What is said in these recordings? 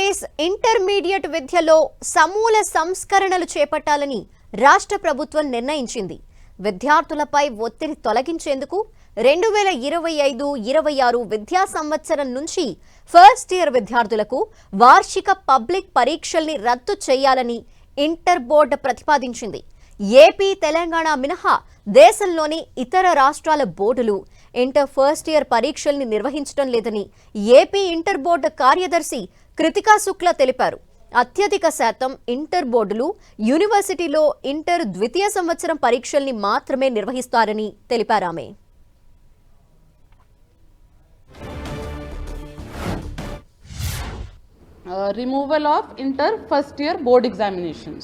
Andhra Pradesh intermediate విద్యలో సమూల సంస్కరణలు చేపట్టాలని రాష్ట్ర ప్రభుత్వం నిర్ణయించింది. విద్యార్థులపై ఒత్తిడి తొలగించేందుకు 2025-26 విద్యా సంవత్సరం నుంచి ఫస్ట్ ఇయర్ విద్యార్థులకు వార్షిక పబ్లిక్ పరీక్షల్ని రద్దు చేయాలని ఇంటర్ బోర్డు ప్రతిపాదించింది. ఏపీ, తెలంగాణ మినహా దేశంలోని ఇతర రాష్ట్రాల బోర్డులు ఇంటర్ ఫస్ట్ ఇయర్ పరీక్షల్ని నిర్వహించడం లేదని ఏపీ ఇంటర్ బోర్డు కార్యదర్శి కృతికా శుక్లా తెలిపారు. అత్యధిక శాతం ఇంటర్ బోర్డులు యూనివర్సిటీలో ఇంటర్ ద్వితీయ సంవత్సరం పరీక్షల్ని మాత్రమే నిర్వహిస్తారని తెలిపారామె. Removal of inter first year board examinations.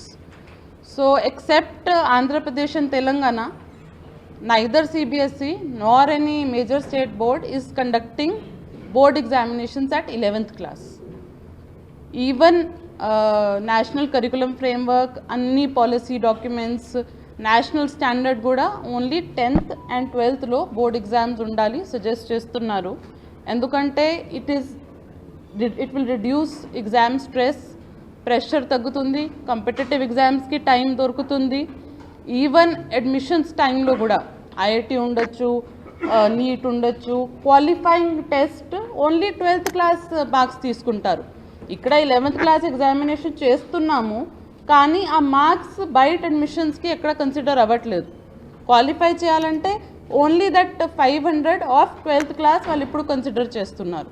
So except Andhra Pradesh and Telangana, neither CBSE nor any major state board is conducting board examinations at 11th class. Even national curriculum framework, anni policy documents, national standard kuda only 10th and 12th lo board exams undali suggest chestunnaru. Endukante it will reduce exam stress, pressure తగ్గుతుంది, competitive ఎగ్జామ్స్కి time దొరుకుతుంది. Even admissions టైంలో కూడా IIT ఉండొచ్చు, neat ఉండొచ్చు, qualifying test only 12th class marks తీసుకుంటారు. ఇక్కడ 11th class examination చేస్తున్నాము, కానీ ఆ మార్క్స్ బయట అడ్మిషన్స్కి ఎక్కడ కన్సిడర్ అవ్వట్లేదు. క్వాలిఫై చేయాలంటే only that 500 of 12th class వాళ్ళు ఇప్పుడు కన్సిడర్ చేస్తున్నారు.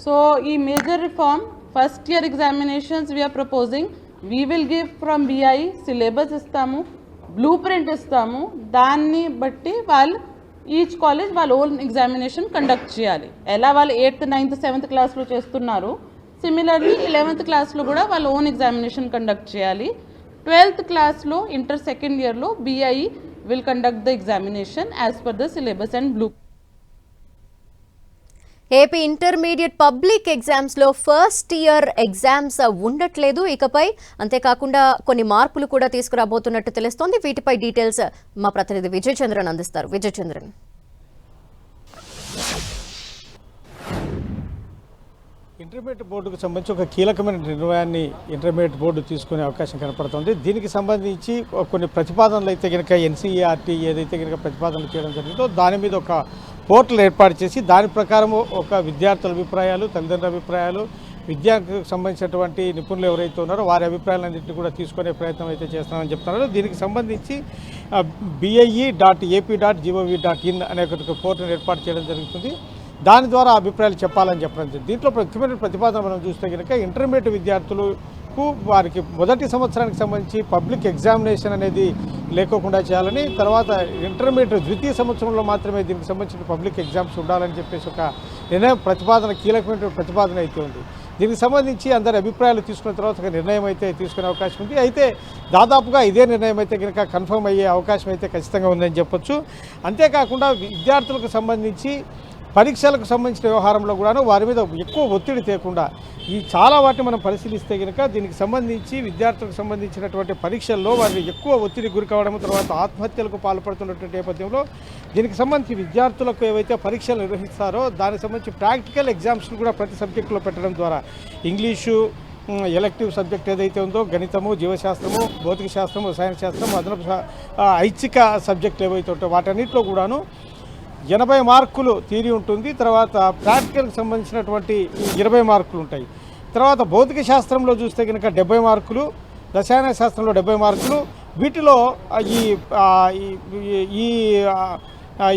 సో ఈ major reform first year examinations we are proposing. We will give from BI syllabus ఇస్తాము, బ్లూ ప్రింట్ ఇస్తాము. దాన్ని బట్టి వాళ్ళు ఈచ్ కాలేజ్ వాళ్ళ ఓన్ ఎగ్జామినేషన్ కండక్ట్ చేయాలి. ఎలా వాళ్ళు 8th, 9th, 7th క్లాస్లో చేస్తున్నారు, సిమిలర్లీ 11th క్లాస్లో కూడా వాళ్ళ ఓన్ ఎగ్జామినేషన్ కండక్ట్ చేయాలి. 12th క్లాస్లో ఇంటర్ సెకండ్ ఇయర్లో BI will conduct the examination as per the syllabus and blue. AP intermediate public ఎగ్జామ్స్లో ఫస్ట్ ఇయర్ ఎగ్జామ్స్ ఉండట్లేదు ఇకపై. అంతేకాకుండా కొన్ని మార్పులు కూడా తీసుకురాబోతున్నట్టు తెలుస్తోంది. వీటిపై డీటెయిల్స్ మా ప్రతినిధి విజయ్ చంద్రన్ అందిస్తారు. విజయ్ చంద్రన్. ఇంటర్మీడియట్ బోర్డుకు సంబంధించి ఒక కీలకమైన నిర్ణయాన్ని ఇంటర్మీడియట్ బోర్డు తీసుకునే అవకాశం కనపడుతుంది. దీనికి సంబంధించి కొన్ని ప్రతిపాదనలు అయితే కనుక ఎన్సీఈఆర్టీ ఏదైతే కనుక ప్రతిపాదనలు చేయడం జరిగిందో దాని మీద ఒక పోర్టల్ ఏర్పాటు చేసి దాని ప్రకారం ఒక విద్యార్థుల అభిప్రాయాలు, తల్లిదండ్రుల అభిప్రాయాలు, విద్యార్థులకు సంబంధించినటువంటి నిపుణులు ఎవరైతే ఉన్నారో వారి అభిప్రాయాలన్నింటినీ కూడా తీసుకునే ప్రయత్నం అయితే చేస్తున్నామని చెప్తున్నారు. దీనికి సంబంధించి BIE.AP.gov.in అనే ఒక పోర్టల్ ఏర్పాటు చేయడం జరుగుతుంది. దాని ద్వారా అభిప్రాయాలు చెప్పాలని చెప్పడం జరిగింది. దీంట్లో ముఖ్యమైన ప్రతిపాదన మనం చూస్తే కనుక ఇంటర్మీడియట్ విద్యార్థులకు వారికి మొదటి సంవత్సరానికి సంబంధించి పబ్లిక్ ఎగ్జామినేషన్ అనేది లేకోకుండా చేయాలని, తర్వాత ఇంటర్మీడియట్ ద్వితీయ సంవత్సరంలో మాత్రమే దీనికి సంబంధించిన పబ్లిక్ ఎగ్జామ్స్ ఉండాలని చెప్పేసి ఒక నిర్ణయం ప్రతిపాదన, కీలకమైన ప్రతిపాదన అయితే ఉంది. దీనికి సంబంధించి అందరి అభిప్రాయాలు తీసుకున్న తర్వాత ఒక నిర్ణయం అయితే తీసుకునే అవకాశం ఉంది. అయితే దాదాపుగా ఇదే నిర్ణయం అయితే కనుక కన్ఫర్మ్ అయ్యే అవకాశం అయితే ఖచ్చితంగా ఉందని చెప్పొచ్చు. అంతేకాకుండా విద్యార్థులకు సంబంధించి పరీక్షలకు సంబంధించిన వ్యవహారంలో కూడాను వారి మీద ఎక్కువ ఒత్తిడి తేకుండా ఈ చాలా వాటిని మనం పరిశీలిస్తే కనుక దీనికి సంబంధించి విద్యార్థులకు సంబంధించినటువంటి పరీక్షల్లో వారు ఎక్కువ ఒత్తిడి గురి కావడం, తర్వాత ఆత్మహత్యలకు పాల్పడుతున్నటువంటి నేపథ్యంలో దీనికి సంబంధించి విద్యార్థులకు ఏవైతే పరీక్షలు నిర్వహిస్తారో దానికి సంబంధించి ప్రాక్టికల్ ఎగ్జామ్స్ను కూడా ప్రతి సబ్జెక్టులో పెట్టడం ద్వారా ఇంగ్లీషు ఎలెక్టివ్ సబ్జెక్ట్ ఏదైతే ఉందో, గణితము, జీవశాస్త్రము, భౌతిక శాస్త్రము, రసాయన శాస్త్రం, అదనపు ఐచ్ఛిక సబ్జెక్టులు ఏవైతే ఉంటాయో వాటన్నిటిలో కూడాను 80 మార్కులు థియరీ ఉంటుంది. తర్వాత ప్రాక్టికల్కి సంబంధించినటువంటి 20 మార్కులు ఉంటాయి. తర్వాత భౌతిక శాస్త్రంలో చూస్తే కనుక 70 మార్కులు, రసాయన శాస్త్రంలో 70 మార్కులు. వీటిలో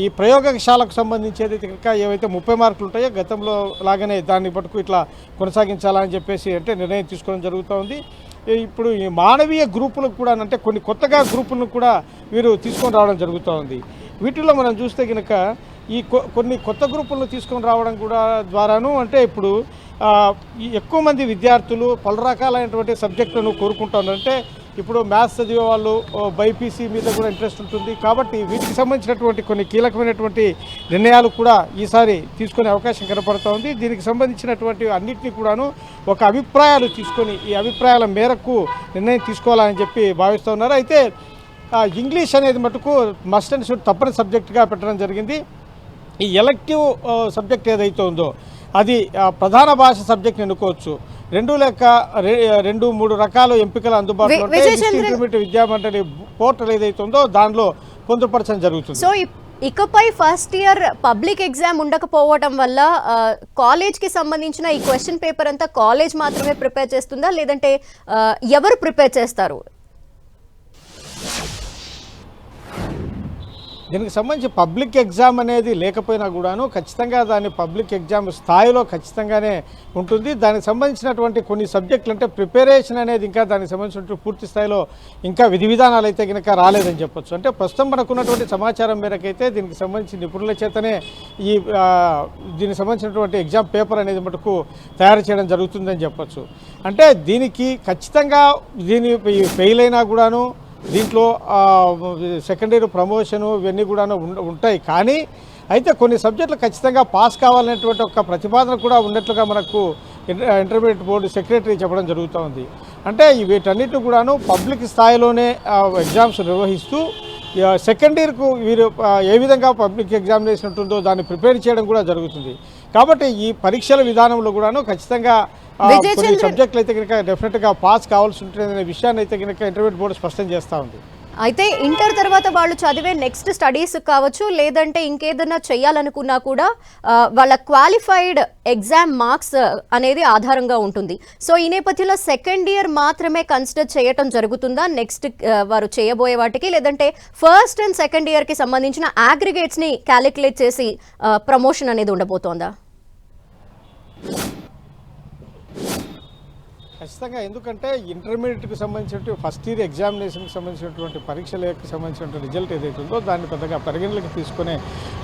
ఈ ప్రయోగశాలకు సంబంధించి ఏదైతే కనుక ఏవైతే 30 మార్కులు ఉంటాయో గతంలో లాగానే దాన్ని పట్టుకు ఇట్లా కొనసాగించాలని చెప్పేసి అంటే నిర్ణయం తీసుకోవడం జరుగుతూ ఉంది. ఇప్పుడు ఈ మానవీయ గ్రూపులకు కూడా అంటే కొన్ని కొత్తగా గ్రూపులను కూడా వీరు తీసుకొని రావడం జరుగుతూ ఉంది. వీటిల్లో మనం చూస్తే కనుక ఈ కొన్ని కొత్త గ్రూపులను తీసుకొని రావడం కూడా ద్వారాను అంటే ఇప్పుడు ఎక్కువ మంది విద్యార్థులు పలు రకాలైనటువంటి సబ్జెక్టులను కోరుకుంటున్నారు. అంటే ఇప్పుడు మ్యాథ్స్ చదివే వాళ్ళు బైపీసీ మీద కూడా ఇంట్రెస్ట్ ఉంటుంది. కాబట్టి వీటికి సంబంధించినటువంటి కొన్ని కీలకమైనటువంటి నిర్ణయాలు కూడా ఈసారి తీసుకునే అవకాశం కనపడుతూ ఉంది. దీనికి సంబంధించినటువంటి అన్నింటినీ కూడాను ఒక అభిప్రాయాలు తీసుకొని ఈ అభిప్రాయాల మేరకు నిర్ణయం తీసుకోవాలని చెప్పి భావిస్తూ ఉన్నారు. అయితే ఇంగ్లీష్ అనేది మటుకు మస్ట్ అండ్ షుడ్ తప్పని సబ్జెక్టుగా పెట్టడం జరిగింది. ఈ ఎలెక్టివ్ సబ్జెక్ట్ ఏదైతే ఉందో అది ప్రధాన భాష సబ్జెక్ట్ ఎన్నుకోవచ్చు. రెండు మూడు రకాల ఎంపికలు అందుబాటులో ఉంటాయి. ఇంటర్మీడియట్ విద్యామండలి పోర్టల్ ఏదైతే ఉందో దానిలో పొందుపరచడం జరుగుతుంది. సో ఇకపై ఫస్ట్ ఇయర్ పబ్లిక్ ఎగ్జామ్ ఉండకపోవటం వల్ల కాలేజ్కి సంబంధించిన ఈ క్వశ్చన్ పేపర్ అంతా కాలేజ్ మాత్రమే ప్రిపేర్ చేస్తుందా, లేదంటే ఎవరు ప్రిపేర్ చేస్తారు? దీనికి సంబంధించి పబ్లిక్ ఎగ్జామ్ అనేది లేకపోయినా కూడాను ఖచ్చితంగా దాని పబ్లిక్ ఎగ్జామ్ స్థాయిలో ఖచ్చితంగానే ఉంటుంది. దానికి సంబంధించినటువంటి కొన్ని సబ్జెక్టులు అంటే ప్రిపరేషన్ అనేది ఇంకా దానికి సంబంధించినటువంటి పూర్తి స్థాయిలో ఇంకా విధి విధానాలు అయితే కనుక రాలేదని చెప్పొచ్చు. అంటే ప్రస్తుతం మనకున్నటువంటి సమాచారం మేరకైతే దీనికి సంబంధించి నిపుణుల చేతనే దీనికి సంబంధించినటువంటి ఎగ్జామ్ పేపర్ అనేది మటుకు తయారు చేయడం జరుగుతుందని చెప్పొచ్చు. అంటే దీనికి ఖచ్చితంగా ఫెయిల్ అయినా కూడాను దీంట్లో సెకండ్ ఇయర్ ప్రమోషను ఇవన్నీ కూడా ఉంటాయి. కానీ అయితే కొన్ని సబ్జెక్టులు ఖచ్చితంగా పాస్ కావాలనేటువంటి ఒక ప్రతిపాదన కూడా ఉన్నట్లుగా మనకు ఇంటర్మీడియట్ బోర్డు సెక్రటరీ చెప్పడం జరుగుతూ ఉంది. అంటే వీటన్నిటిని కూడాను పబ్లిక్ స్థాయిలోనే ఎగ్జామ్స్ నిర్వహిస్తూ సెకండ్ ఇయర్కు వీరు ఏ విధంగా పబ్లిక్ ఎగ్జామినేషన్ ఉంటుందో దాన్ని ప్రిపేర్ చేయడం కూడా జరుగుతుంది. కాబట్టి ఈ పరీక్షల విధానంలో కూడాను ఖచ్చితంగా కొన్ని సబ్జెక్టులు అయితే కనుక డెఫినెట్గా పాస్ కావాల్సి ఉంటుందనే విషయాన్ని అయితే కనుక ఇంటర్మీడియట్ బోర్డు స్పష్టం చేస్తూ ఉంది. అయితే ఇంటర్ తర్వాత వాళ్ళు చదివే నెక్స్ట్ స్టడీస్ కావచ్చు, లేదంటే ఇంకేదన్నా చేయాలనుకున్నా కూడా వాళ్ళ క్వాలిఫైడ్ ఎగ్జామ్ మార్క్స్ అనేది ఆధారంగా ఉంటుంది. సో ఈ నేపథ్యంలో సెకండ్ ఇయర్ మాత్రమే కన్సిడర్ చేయటం జరుగుతుందా నెక్స్ట్ వారు చేయబోయే వాటికి, లేదంటే ఫస్ట్ అండ్ సెకండ్ ఇయర్కి సంబంధించిన అగ్రిగేట్స్ని క్యాలిక్యులేట్ చేసి ప్రమోషన్ అనేది ఉండబోతోందా? ఖచ్చితంగా. ఎందుకంటే ఇంటర్మీడియట్కి సంబంధించినటువంటి ఫస్ట్ ఇయర్ ఎగ్జామినేషన్కి సంబంధించినటువంటి పరీక్షలకు సంబంధించినటువంటి రిజల్ట్ ఏదైతే ఉందో దాన్ని పెద్దగా పరిగణలోకి తీసుకునే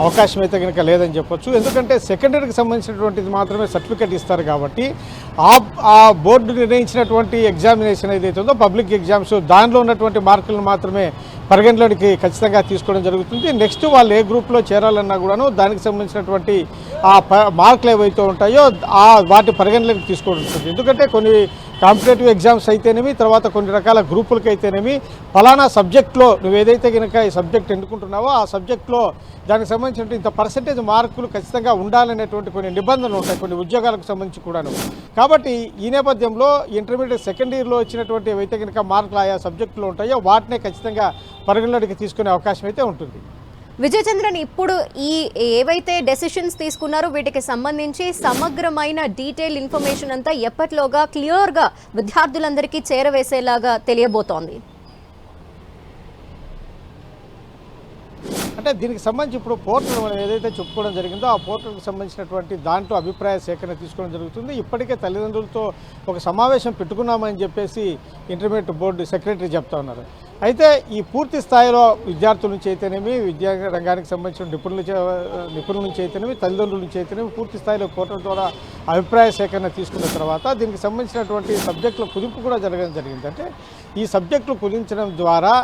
అవకాశం అయితే కనుక లేదని చెప్పొచ్చు. ఎందుకంటే సెకండ్ ఇయర్కి సంబంధించినటువంటిది మాత్రమే సర్టిఫికేట్ ఇస్తారు కాబట్టి ఆ బోర్డు నిర్ణయించినటువంటి ఎగ్జామినేషన్ ఏదైతే ఉందో పబ్లిక్ ఎగ్జామ్స్ దానిలో ఉన్నటువంటి మార్కులను మాత్రమే పరిగణలోకి ఖచ్చితంగా తీసుకోవడం జరుగుతుంది. నెక్స్ట్ వాళ్ళు ఏ గ్రూప్లో చేరాలన్నా కూడాను దానికి సంబంధించినటువంటి ఆ మార్కులు ఏవైతే ఉంటాయో వాటి పరిగణలోకి తీసుకోవడం ఉంటుంది. ఎందుకంటే కొన్ని కాంపిటేటివ్ ఎగ్జామ్స్ అయితేనేమి, తర్వాత కొన్ని రకాల గ్రూపులకి అయితేనేమి ఫలానా సబ్జెక్ట్లో నువ్వు ఏదైతే కనుక ఈ సబ్జెక్ట్ ఎన్నుకుంటున్నావో ఆ సబ్జెక్ట్లో దానికి సంబంధించిన ఇంత పర్సెంటేజ్ మార్కులు ఖచ్చితంగా ఉండాలనేటువంటి కొన్ని నిబంధనలు ఉంటాయి కొన్ని ఉద్యోగాలకు సంబంధించి కూడాను. కాబట్టి ఈ నేపథ్యంలో ఇంటర్మీడియట్ సెకండ్ ఇయర్లో వచ్చినటువంటి ఏవైతే కనుక మార్కులు ఆయా సబ్జెక్టులో ఉంటాయో వాటినే ఖచ్చితంగా పరిగణలోకి తీసుకునే అవకాశం అయితే ఉంటుంది. విజయ్ చంద్రన్, ఇప్పుడు ఏవైతే డెసిషన్స్ తీసుకున్నారో వీటికి సంబంధించి సమగ్రమైన డీటెయిల్ ఇన్ఫర్మేషన్ అంతా ఎప్పటిలోగా క్లియర్గా విద్యార్థులందరికీ చేరవేసేలాగా తెలియబోతోంది? అంటే దీనికి సంబంధించి ఇప్పుడు పోర్టల్ మనం ఏదైతే చెప్పుకోవడం జరిగిందో ఆ పోర్టల్కి సంబంధించినటువంటి దాంట్లో అభిప్రాయ సేకరణ తీసుకోవడం జరుగుతుంది. ఇప్పటికే తల్లిదండ్రులతో ఒక సమావేశం పెట్టుకున్నామని చెప్పేసి ఇంటర్మీడియట్ బోర్డు సెక్రటరీ చెప్తా ఉన్నారు. అయితే ఈ పూర్తి స్థాయిలో విద్యార్థుల నుంచి అయితేనేమి, విద్యా రంగానికి సంబంధించిన నిపుణుల నుంచి అయితేనేమి, తల్లిదండ్రుల నుంచి అయితేనేమి పూర్తి స్థాయిలో పోర్టల్ ద్వారా అభిప్రాయ సేకరణ తీసుకున్న తర్వాత దీనికి సంబంధించినటువంటి సబ్జెక్టుల కుదింపు కూడా జరగడం జరిగింది. అంటే ఈ సబ్జెక్టులు కుదించడం ద్వారా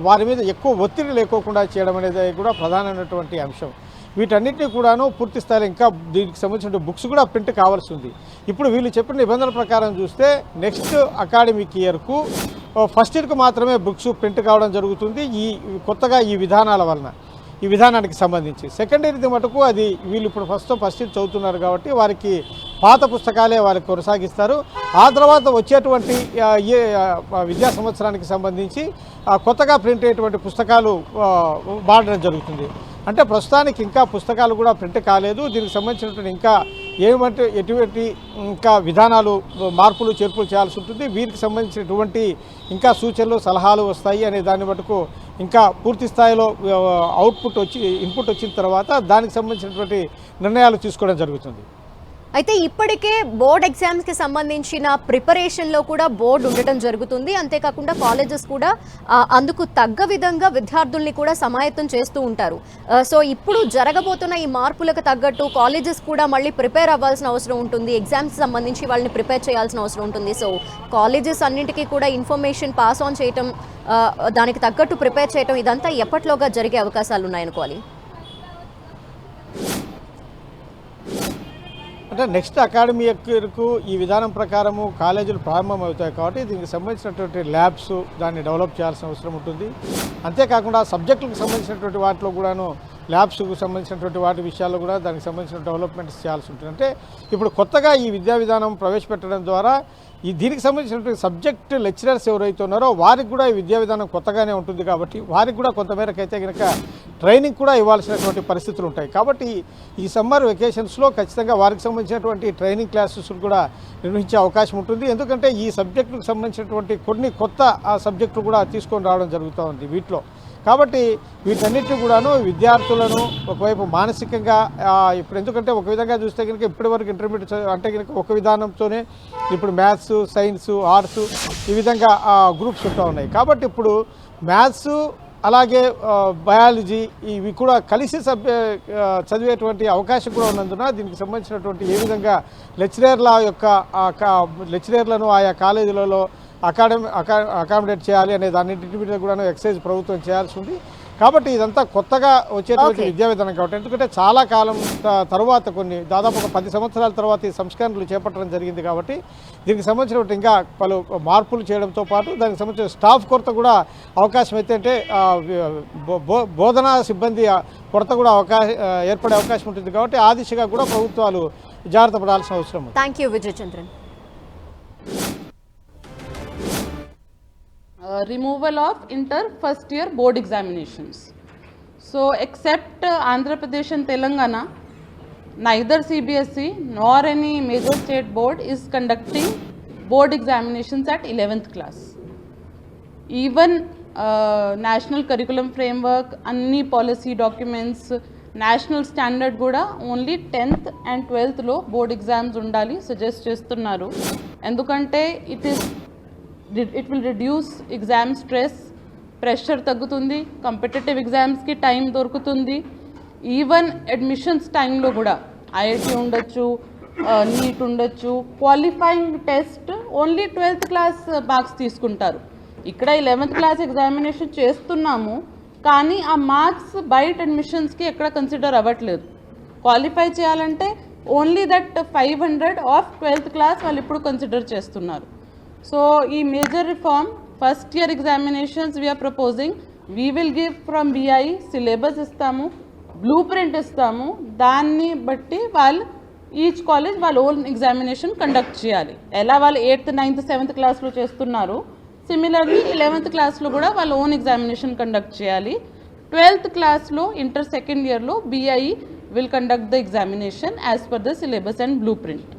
వారి మీద ఎక్కువ ఒత్తిడి లేకోకుండా చేయడం అనేది కూడా ప్రధానమైనటువంటి అంశం. వీటన్నిటినీ కూడాను పూర్తి స్థాయిలో ఇంకా దీనికి సంబంధించిన బుక్స్ కూడా ప్రింట్ కావాల్సి ఉంది. ఇప్పుడు వీళ్ళు చెప్పిన నిబంధనల ప్రకారం చూస్తే నెక్స్ట్ అకాడమిక్ ఇయర్కు ఫస్ట్ ఇయర్కు మాత్రమే బుక్స్ ప్రింట్ కావడం జరుగుతుంది కొత్తగా ఈ విధానాల వలన. ఈ విధానానికి సంబంధించి సెకండ్ ఇయర్ది మటుకు అది వీళ్ళు ఇప్పుడు ఫస్ట్ ఇయర్ చదువుతున్నారు కాబట్టి వారికి పాత పుస్తకాలే వారికి కొనసాగిస్తారు. ఆ తర్వాత వచ్చేటువంటి విద్యా సంవత్సరానికి సంబంధించి కొత్తగా ప్రింట్ అయ్యేటువంటి పుస్తకాలు వాడడం జరుగుతుంది. అంటే ప్రస్తుతానికి ఇంకా పుస్తకాలు కూడా ప్రింట్ కాలేదు. దీనికి సంబంధించినటువంటి ఇంకా ఎటువంటి ఇంకా విధానాలు మార్పులు చేర్పులు చేయాల్సి ఉంటుంది. వీరికి సంబంధించినటువంటి ఇంకా సూచనలు సలహాలు వస్తాయి అనే దాన్ని మటుకు ఇంకా పూర్తి స్థాయిలో ఇన్పుట్ వచ్చిన తర్వాత దానికి సంబంధించినటువంటి నిర్ణయాలు తీసుకోవడం జరుగుతుంది. అయితే ఇప్పటికే బోర్డ్ ఎగ్జామ్స్కి సంబంధించిన ప్రిపరేషన్లో కూడా బోర్డు ఉండటం జరుగుతుంది. అంతేకాకుండా కాలేజెస్ కూడా అందుకు తగ్గ విధంగా విద్యార్థుల్ని కూడా సమాయత్తం చేస్తూ ఉంటారు. సో ఇప్పుడు జరగబోతున్న ఈ మార్పులకు తగ్గట్టు కాలేజెస్ కూడా మళ్ళీ ప్రిపేర్ అవ్వాల్సిన అవసరం ఉంటుంది. ఎగ్జామ్స్ సంబంధించి వాళ్ళని ప్రిపేర్ చేయాల్సిన అవసరం ఉంటుంది. సో కాలేజెస్ అన్నింటికీ కూడా ఇన్ఫర్మేషన్ పాస్ ఆన్ చేయటం, దానికి తగ్గట్టు ప్రిపేర్ చేయటం ఇదంతా ఎప్పట్లోగా జరిగే అవకాశాలు ఉన్నాయనుకోవాలి. అంటే నెక్స్ట్ అకాడమిక్ ఈ విధానం ప్రకారము కాలేజీలు ప్రారంభమవుతాయి కాబట్టి దీనికి సంబంధించినటువంటి ల్యాబ్స్ దాన్ని డెవలప్ చేయాల్సిన అవసరం ఉంటుంది. అంతేకాకుండా సబ్జెక్టులకు సంబంధించినటువంటి వాటిలో కూడాను ల్యాబ్స్కు సంబంధించినటువంటి వాటి విషయాల్లో కూడా దానికి సంబంధించిన డెవలప్మెంట్స్ చేయాల్సి ఉంటుంది. అంటే ఇప్పుడు కొత్తగా ఈ విద్యా విధానం ప్రవేశపెట్టడం ద్వారా దీనికి సంబంధించినటువంటి సబ్జెక్ట్ లెక్చరర్స్ ఎవరైతే ఉన్నారో వారికి కూడా ఈ విద్యా విధానం కొత్తగానే ఉంటుంది కాబట్టి వారికి కూడా కొంతమేరకు అయితే కనుక ట్రైనింగ్ కూడా ఇవ్వాల్సినటువంటి పరిస్థితులు ఉంటాయి. కాబట్టి ఈ సమ్మర్ వెకేషన్స్లో ఖచ్చితంగా వారికి సంబంధించినటువంటి ట్రైనింగ్ క్లాసెస్ కూడా నిర్వహించే అవకాశం ఉంటుంది. ఎందుకంటే ఈ సబ్జెక్టుకు సంబంధించినటువంటి కొన్ని కొత్త సబ్జెక్టులు కూడా తీసుకొని రావడం జరుగుతూ ఉంది వీటిలో. కాబట్టి వీటన్నిటిని కూడాను విద్యార్థులను ఒకవైపు మానసికంగా ఇప్పుడు ఎందుకంటే ఒక విధంగా చూస్తే కనుక ఇప్పటివరకు ఇంటర్మీడియట్ అంటే కనుక ఒక విధానంతోనే ఇప్పుడు మ్యాథ్స్, సైన్స్, ఆర్ట్స్ ఈ విధంగా గ్రూప్స్ ఉంటూ ఉన్నాయి. కాబట్టి ఇప్పుడు మ్యాథ్స్ అలాగే బయాలజీ ఇవి కూడా కలిసి చదివేటువంటి అవకాశం కూడా ఉన్నందున దీనికి సంబంధించినటువంటి ఏ విధంగా లెక్చరర్లను ఆయా కాలేజీలలో అకామిడేట్ చేయాలి అనే దాన్నింటి మీద కూడా ఎక్సైజ్ ప్రభుత్వం చేయాల్సి ఉంది. కాబట్టి ఇదంతా కొత్తగా వచ్చేటువంటి విద్యా విధానం కాబట్టి ఎందుకంటే చాలా కాలం తర్వాత దాదాపు ఒక 10 సంవత్సరాల తర్వాత ఈ సంస్కరణలు చేపట్టడం జరిగింది. కాబట్టి దీనికి సంబంధించినటువంటి ఇంకా పలు మార్పులు చేయడంతో పాటు దానికి సంబంధించిన స్టాఫ్ కొరత కూడా అవకాశం అయితే అంటే బోధనా సిబ్బంది కొరత కూడా ఏర్పడే అవకాశం ఉంటుంది. కాబట్టి ఆ దిశగా కూడా ప్రభుత్వాలు జాగ్రత్త పడాల్సిన అవసరం ఉంది. Thank you Vijay Chandran. Removal of inter first year board examinations. So except Andhra Pradesh and Telangana, neither CBSE nor any major state board is conducting board examinations at 11th class. Even national curriculum framework, anni policy documents, national standard kuda only 10th and 12th lo board exams undali suggest chestunnaru. Endukante it will reduce exam stress, pressure తగ్గుతుంది, competitive ఎగ్జామ్స్కి time దొరుకుతుంది. Even admissions టైంలో కూడా IIT ఉండొచ్చు, neat ఉండొచ్చు, qualifying test only 12th class marks తీసుకుంటారు. ఇక్కడ 11th class examination చేస్తున్నాము కానీ ఆ మార్క్స్ బయట అడ్మిషన్స్కి ఎక్కడ కన్సిడర్ అవ్వట్లేదు. క్వాలిఫై చేయాలంటే only that 500 of 12th class వాళ్ళు ఇప్పుడు కన్సిడర్ చేస్తున్నారు. So, ఈ major reform, first year examinations we are proposing, we will give from BI syllabus ఇస్తాము, blueprint ఇస్తాము, దాన్ని బట్టి వాళ్ళు ఈచ్ కాలేజ్ వాళ్ళ ఓన్ ఎగ్జామినేషన్ కండక్ట్ చేయాలి. ఎలా వాళ్ళు 8th, 9th, 7th క్లాస్లో చేస్తున్నారు సిమిలర్లీ 11th క్లాస్లో కూడా వాళ్ళ ఓన్ ఎగ్జామినేషన్ కండక్ట్ చేయాలి. 12th క్లాస్లో ఇంటర్ సెకండ్ ఇయర్లో BI will conduct the examination as per the syllabus and blueprint.